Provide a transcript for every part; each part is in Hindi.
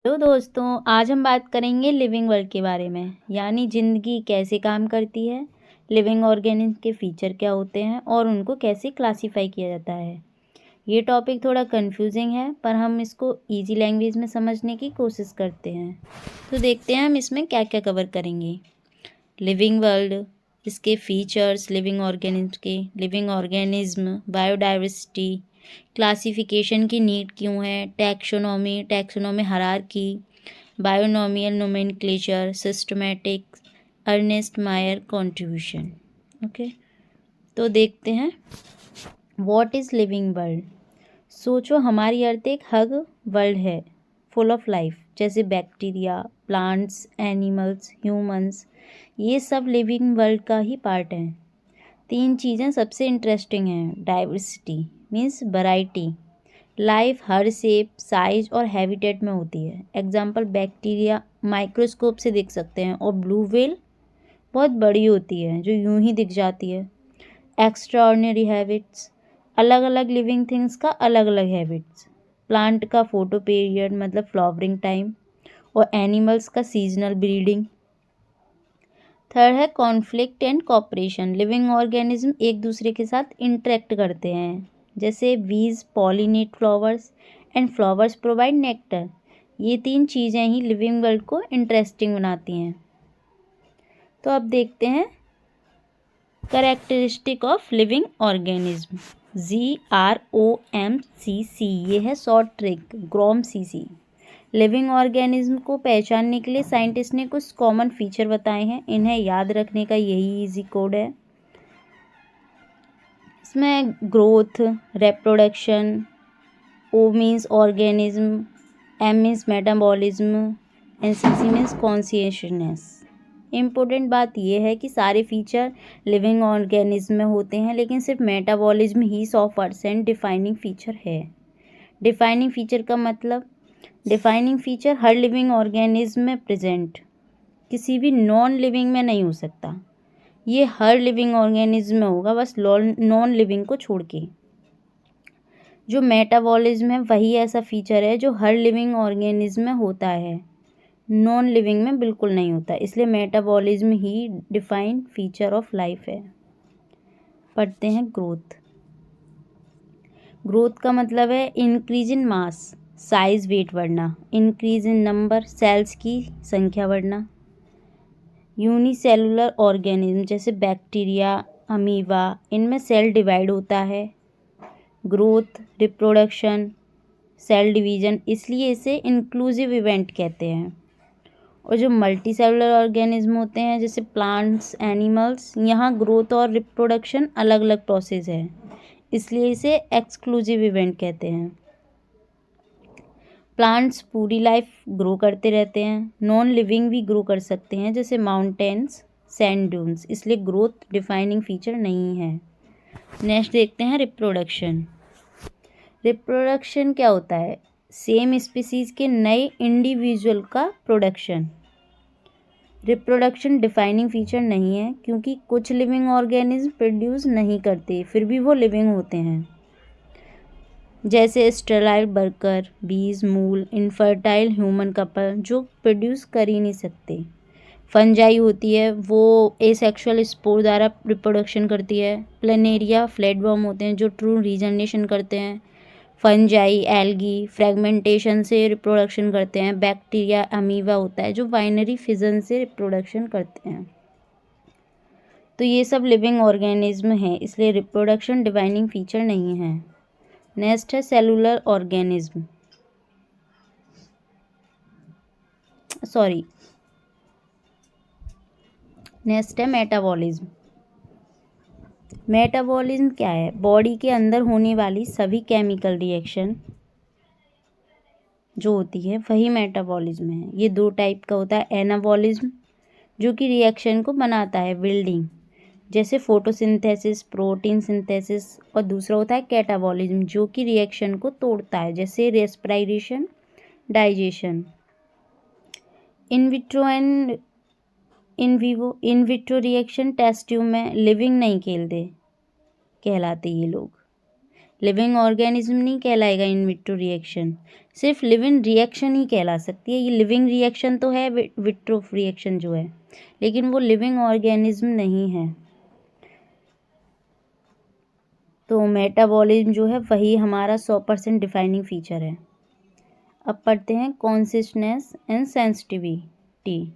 तो दोस्तों, आज हम बात करेंगे लिविंग वर्ल्ड के बारे में, यानी ज़िंदगी कैसे काम करती है, लिविंग ऑर्गेनिज्म के फीचर क्या होते हैं और उनको कैसे क्लासीफाई किया जाता है। ये टॉपिक थोड़ा कंफ्यूजिंग है, पर हम इसको इजी लैंग्वेज में समझने की कोशिश करते हैं। तो देखते हैं हम इसमें क्या क्या कवर करेंगे। लिविंग वर्ल्ड, इसके features, living organism, biodiversity, classification की नीड क्यों है, taxonomy hierarchy, binomial nomenclature, systematic, Ernst Mayr contribution. Okay, तो देखते हैं व्हाट इज़ लिविंग वर्ल्ड। सोचो हमारी अर्थ एक हग वर्ल्ड है, फुल ऑफ लाइफ, जैसे बैक्टीरिया, प्लांट्स, एनिमल्स, ह्यूमंस, ये सब लिविंग वर्ल्ड का ही पार्ट हैं। तीन चीज़ें सबसे इंटरेस्टिंग हैं। डाइवर्सिटी मीन्स वैरायटी, लाइफ हर शेप, साइज और हैबिटेट में होती है। एग्जाम्पल, बैक्टीरिया माइक्रोस्कोप से दिख सकते हैं और ब्लू व्हेल बहुत बड़ी होती है जो यूं ही दिख जाती है। एक्स्ट्राऑर्डिनरी हैबिट्स, अलग अलग लिविंग थिंग्स का अलग अलग हैबिट्स। प्लांट का फोटो पीरियड मतलब फ्लावरिंग टाइम, और एनिमल्स का सीजनल ब्रीडिंग। थर्ड है conflict and cooperation, living organism एक दूसरे के साथ इंटरेक्ट करते हैं, जैसे बीज pollinate flowers and flowers provide nectar. ये तीन चीज़ें ही लिविंग वर्ल्ड को इंटरेस्टिंग बनाती हैं। तो अब देखते हैं characteristic of living organism. GROMCC, ये है short trick, GROMCC। Living organism को पहचानने के लिए साइंटिस्ट ने कुछ कॉमन फीचर बताए हैं, इन्हें याद रखने का यही इजी कोड है। इसमें growth, reproduction, O means organism, M means metabolism, and CC means consciousness. Important बात यह है कि सारे फीचर लिविंग ऑर्गेनिज्म में होते हैं, लेकिन सिर्फ मेटाबॉलिज्म ही 100% डिफाइनिंग फीचर है। डिफाइनिंग फीचर का मतलब, डिफाइनिंग फीचर हर लिविंग ऑर्गेनिज्म में प्रेजेंट, किसी भी नॉन लिविंग में नहीं हो सकता। ये हर लिविंग ऑर्गेनिज्म में होगा, बस नॉन लिविंग को छोड़ के। जो मेटाबॉलिज्म है वही ऐसा फीचर है जो हर लिविंग ऑर्गेनिज्म में होता है, नॉन लिविंग में बिल्कुल नहीं होता, इसलिए मेटाबॉलिज्म ही डिफाइंड फीचर ऑफ लाइफ है। पढ़ते हैं ग्रोथ। ग्रोथ का मतलब है increase in mass, size, weight बढ़ना। इंक्रीज इन नंबर, सेल्स की संख्या बढ़ना। यूनिसेलुलर ऑर्गेनिज्म जैसे बैक्टीरिया, अमीबा, इनमें सेल डिवाइड होता है। ग्रोथ, रिप्रोडक्शन, सेल डिवीजन, इसलिए इसे इंक्लूसिव इवेंट कहते हैं। और जो मल्टी सेलुलर ऑर्गेनिज्म होते हैं जैसे प्लांट्स, एनिमल्स, यहाँ ग्रोथ और रिप्रोडक्शन अलग अलग प्रोसेस है, इसलिए इसे एक्सक्लूसिव इवेंट कहते हैं। प्लांट्स पूरी लाइफ ग्रो करते रहते हैं, नॉन लिविंग भी ग्रो कर सकते हैं जैसे माउंटेन्स, सैंड ड्यून्स, इसलिए ग्रोथ डिफाइनिंग फीचर नहीं है। नेक्स्ट देखते हैं रिप्रोडक्शन। रिप्रोडक्शन क्या होता है? सेम स्पीसीज के नए इंडिविजुअल का प्रोडक्शन। रिप्रोडक्शन डिफाइनिंग फीचर नहीं है, क्योंकि कुछ लिविंग ऑर्गेनिज्म प्रोड्यूस नहीं करते फिर भी वो लिविंग होते हैं, जैसे स्टेराइल वर्कर, बीज, मूल, इनफर्टाइल ह्यूमन कपल जो प्रोड्यूस कर ही नहीं सकते। फंजाई होती है, वो एसेक्सुअल स्पोर द्वारा रिप्रोडक्शन करती है। प्लेनेरिया फ्लैटवर्म होते हैं जो ट्रू रीजनरेशन करते हैं। फंजाई, एल्गी फ्रेगमेंटेशन से रिप्रोडक्शन करते हैं। बैक्टीरिया, अमीबा होता है जो बाइनरी फिजन से रिप्रोडक्शन करते हैं। तो ये सब लिविंग ऑर्गेनिज्म है, इसलिए रिप्रोडक्शन डिफाइनिंग फीचर नहीं है। नेक्स्ट है सेलुलर ऑर्गेनिज्म, नेक्स्ट है मेटाबॉलिज्म। मेटाबॉलिज्म क्या है? बॉडी के अंदर होने वाली सभी केमिकल रिएक्शन जो होती है वही मेटाबॉलिज्म है। ये दो टाइप का होता है। एनाबॉलिज्म जो कि रिएक्शन को बनाता है, बिल्डिंग, जैसे फोटोसिंथेसिस, प्रोटीन सिंथेसिस, और दूसरा होता है कैटाबॉलिज्म जो कि रिएक्शन को तोड़ता है, जैसे respiration, digestion. In vitro and in vivo, in vitro reaction test tube में लिविंग नहीं कहलाते ये लोग, लिविंग ऑर्गेनिज्म नहीं कहलाएगा इन विट्रो रिएक्शन, सिर्फ लिविंग रिएक्शन ही कहला सकती है। ये लिविंग रिएक्शन तो है विट्रो रिएक्शन जो है, लेकिन वो लिविंग ऑर्गेनिज्म नहीं है। तो मेटाबॉलिज्म जो है वही हमारा 100% डिफाइनिंग फीचर है। अब पढ़ते हैं कॉन्सियसनेस एंड सेंसिटिविटी।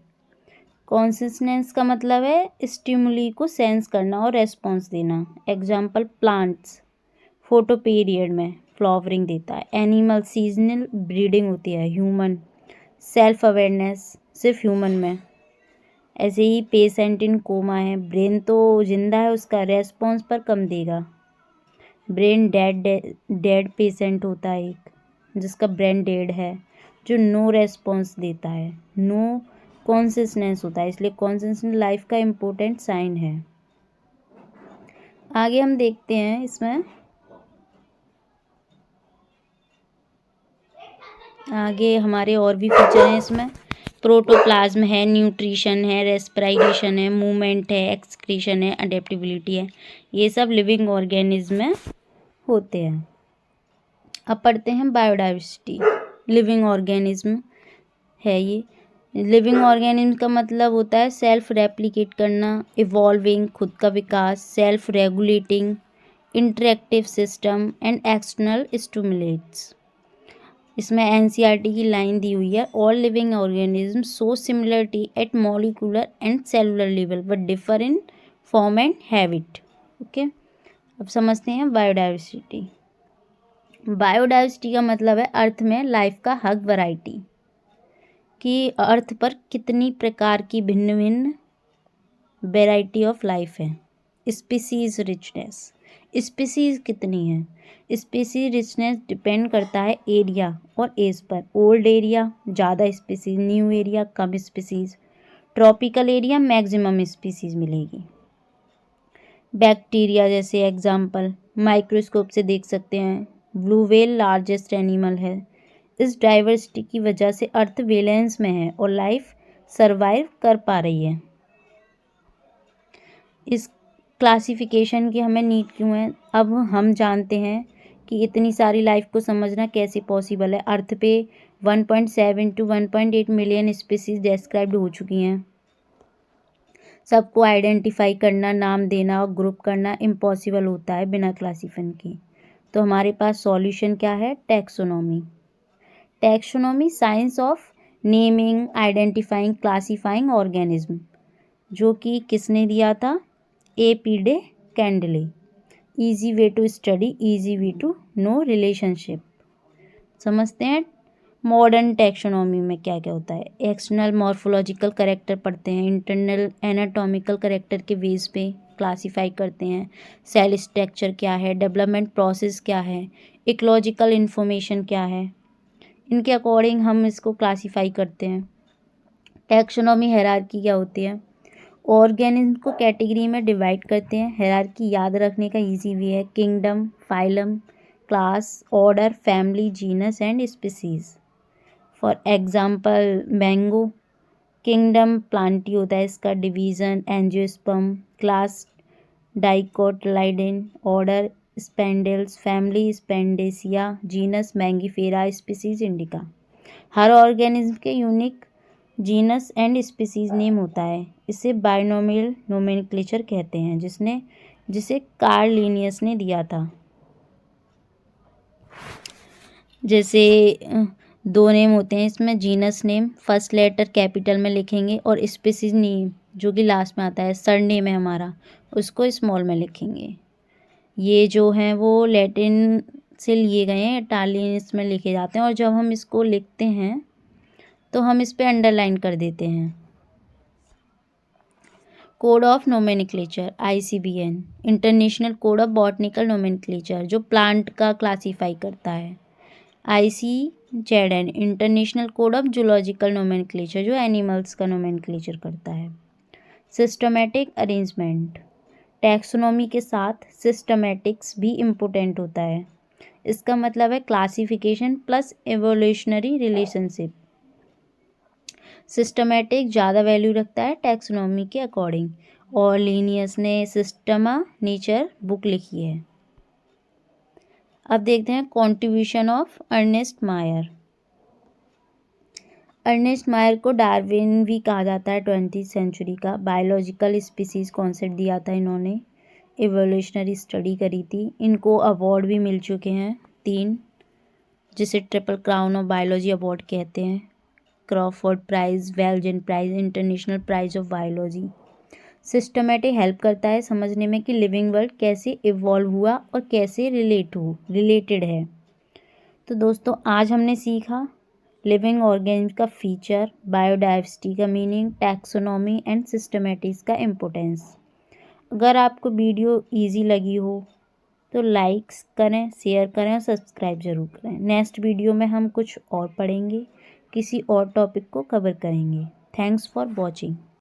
कॉन्सियसनेस का मतलब है स्टिमुली को सेंस करना और रेस्पॉन्स देना। एग्जाम्पल प्लांट्स फोटो पीरियड में फ्लावरिंग देता है, एनिमल सीजनल ब्रीडिंग होती है, ह्यूमन सेल्फ अवेयरनेस सिर्फ ह्यूमन में। ऐसे ही पेशेंट इन कोमा है, ब्रेन तो जिंदा है, उसका रेस्पॉन्स पर कम देगा। ब्रेन डेड पेशेंट होता है एक, जिसका ब्रेन डेड है, जो नो रेस्पॉन्स देता है, नो कॉन्सियसनेस होता है, इसलिए कॉन्सियसनेस लाइफ का इम्पोर्टेंट साइन है। आगे हम देखते हैं इसमें, आगे हमारे और भी फीचर हैं इसमें। प्रोटोप्लाज्म है, न्यूट्रिशन है, रेस्पिरेशन है, मूवमेंट है, एक्सक्रीशन है, अडेप्टिबिलिटी है, ये सब लिविंग ऑर्गेनिज्म में होते हैं। अब पढ़ते हैं बायोडाइवर्सिटी। लिविंग ऑर्गेनिज्म है ये। लिविंग ऑर्गेनिज्म का मतलब होता है सेल्फ रेप्लिकेट करना, इवॉल्विंग खुद का विकास, self regulating, interactive system and external stimulates. इसमें एनसीईआरटी की लाइन दी हुई है, all living organism show similarity at molecular and cellular level but differ in form and habit. Okay, अब समझते हैं बायोडाइवर्सिटी। बायोडाइवर्सिटी का मतलब है अर्थ में लाइफ का हक वैरायटी, कि अर्थ पर कितनी प्रकार की भिन्न भिन्न वैरायटी ऑफ लाइफ है। स्पीसीज रिचनेस, स्पीसीज कितनी है। स्पीसीज रिचनेस डिपेंड करता है एरिया और एज पर। ओल्ड एरिया ज़्यादा स्पीसीज, न्यू एरिया कम species, tropical area maximum species मिलेगी। बैक्टीरिया जैसे एग्जाम्पल माइक्रोस्कोप से देख सकते हैं, ब्लू व्हेल लार्जेस्ट एनिमल है। इस डाइवर्सिटी की वजह से अर्थ बैलेंस में है और लाइफ सरवाइव कर पा रही है। इस क्लासिफिकेशन की हमें नीड क्यों है, अब हम जानते हैं कि इतनी सारी लाइफ को समझना कैसे पॉसिबल है। अर्थ पे 1.7 to 1.8 मिलियन स्पीसीज डिस्क्राइब्ड हो चुकी हैं। सबको आइडेंटिफाई करना, नाम देना और ग्रुप करना इम्पॉसिबल होता है बिना क्लासिफिकेशन के। तो हमारे पास सॉल्यूशन क्या है, taxonomy. Taxonomy science of naming, identifying, classifying organism, जो कि किसने दिया था, A.P. De Candolle. Easy way to study, easy way to know relationship. समझते हैं मॉडर्न टैक्सोनॉमी में क्या क्या होता है। एक्सटर्नल मॉर्फोलॉजिकल करेक्टर पढ़ते हैं, इंटरनल एनाटॉमिकल करेक्टर के बेस पे क्लासीफाई करते हैं। सेल स्ट्रक्चर क्या है, डेवलपमेंट प्रोसेस क्या है, इकोलॉजिकल इन्फॉर्मेशन क्या है, इनके अकॉर्डिंग हम इसको क्लासीफाई करते हैं। टैक्सोनॉमी हायरार्की क्या होती है, ऑर्गेनिज्म को कैटेगरी में डिवाइड करते हैं। हायरार्की याद रखने का इजी वे है, kingdom, phylum, class, order, family, genus and species. For example mango, kingdom plantae होता है इसका, division angiosperm, class dicotyledon, order sapindales, family sapindaceae, genus mangifera, species indica. हर ऑर्गेनिज्म के unique genus and species name होता है। इसे बाइनोमियल नोमेनक्लेचर कहते हैं, जिसे कार्ल लिनियस ने दिया था। जैसे दो नेम होते हैं इसमें, genus name first letter capital में लिखेंगे और स्पीसीज नेम जो कि लास्ट में आता है, सर नेम है हमारा, उसको स्मॉल में लिखेंगे। ये जो हैं वो लैटिन से लिए गए हैं, इटालियन इसमें लिखे जाते हैं, और जब हम इसको लिखते हैं तो हम इस पे अंडरलाइन कर देते हैं। Code of nomenclature ICBN, international code of botanical nomenclature, जो प्लांट का क्लासीफाई करता है। ICZN, international code of zoological nomenclature, जो एनिमल्स का नोमेनक्लेचर करता है। सिस्टमेटिक अरेंजमेंट, टैक्सोनॉमी के साथ सिस्टमेटिक्स भी इम्पोर्टेंट होता है। इसका मतलब है classification plus evolutionary relationship. Systematic ज़्यादा वैल्यू रखता है टैक्सोनॉमी के अकॉर्डिंग, और लीनियस ने सिस्टमा नेचर बुक लिखी है। अब देखते हैं contribution of Ernest Mayar. Ernest मायर को डार्विन भी कहा जाता है 20वीं सेंचुरी का। बायोलॉजिकल स्पीसीज कॉन्सेप्ट दिया था इन्होंने, इवोल्यूशनरी स्टडी करी थी। इनको अवार्ड भी मिल चुके हैं 3, जिसे triple crown of biology award कहते हैं। क्रॉफोर्ड प्राइज़, वेल्जन prize, international prize of biology. Systematic help करता है समझने में कि लिविंग वर्ल्ड कैसे इवॉल्व हुआ और कैसे रिलेटेड है। तो दोस्तों आज हमने सीखा लिविंग ऑर्गेनिज्म का फीचर, बायोडाइवर्सिटी का मीनिंग, टैक्सोनॉमी एंड सिस्टमेटिक्स का इम्पोर्टेंस। अगर आपको वीडियो इजी लगी हो तो लाइक्स करें, शेयर करें और सब्सक्राइब ज़रूर करें। नेक्स्ट वीडियो में हम कुछ और पढ़ेंगे, किसी और टॉपिक को कवर करेंगे। Thanks for watching.